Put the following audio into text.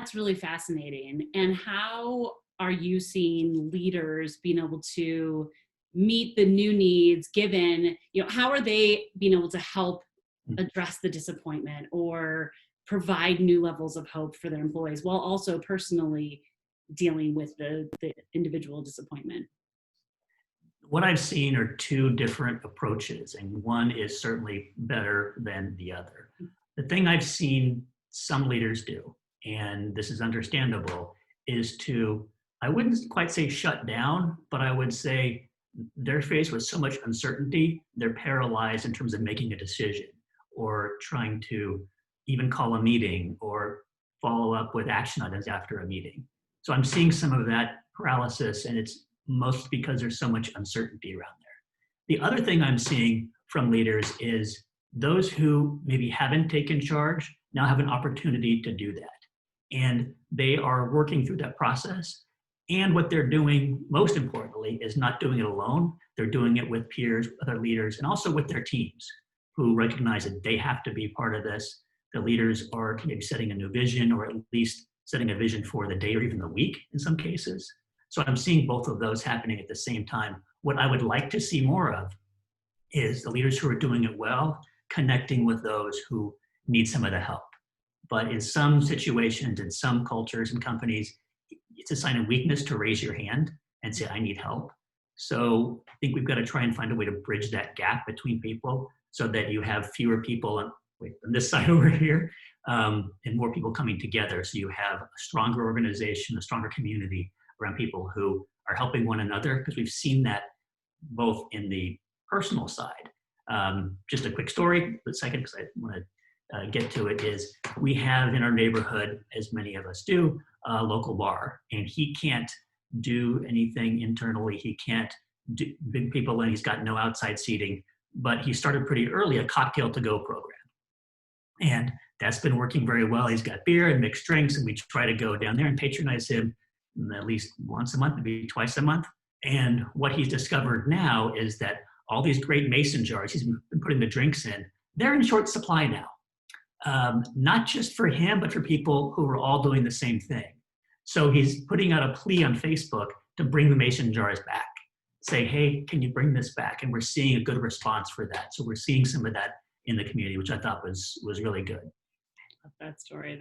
That's really fascinating. And how are you seeing leaders being able to meet the new needs given, how are they being able to help address the disappointment or provide new levels of hope for their employees while also personally dealing with the individual disappointment? What I've seen are two different approaches, and one is certainly better than the other. The thing I've seen some leaders do, and this is understandable, is to, I wouldn't quite say shut down, but I would say they're faced with so much uncertainty, they're paralyzed in terms of making a decision or trying to even call a meeting or follow up with action items after a meeting. So I'm seeing some of that paralysis, and it's mostly because there's so much uncertainty around there. The other thing I'm seeing from leaders is those who maybe haven't taken charge now have an opportunity to do that. And they are working through that process. And what they're doing, most importantly, is not doing it alone. They're doing it with peers, other leaders, and also with their teams who recognize that they have to be part of this. The leaders are maybe setting a new vision or at least setting a vision for the day or even the week in some cases. So I'm seeing both of those happening at the same time. What I would like to see more of is the leaders who are doing it well, connecting with those who need some of the help. But in some situations, in some cultures and companies, it's a sign of weakness to raise your hand and say, I need help. So I think we've got to try and find a way to bridge that gap between people so that you have fewer people on this side over here, and more people coming together. So you have a stronger organization, a stronger community around people who are helping one another, because we've seen that both in the personal side. Just a quick story, but second, because I want to get to it, is we have in our neighborhood, as many of us do, a local bar, and he can't do anything internally. He can't bring people in. He's got no outside seating, but he started pretty early a cocktail to go program. And that's been working very well. He's got beer and mixed drinks, and we try to go down there and patronize him at least once a month, maybe twice a month. And what he's discovered now is that all these great mason jars he's been putting the drinks in, they're in short supply now. Not just for him, but for people who are all doing the same thing. So he's putting out a plea on Facebook to bring the mason jars back. Say, hey, can you bring this back? And we're seeing a good response for that. So we're seeing some of that in the community, which I thought was really good. Love that story.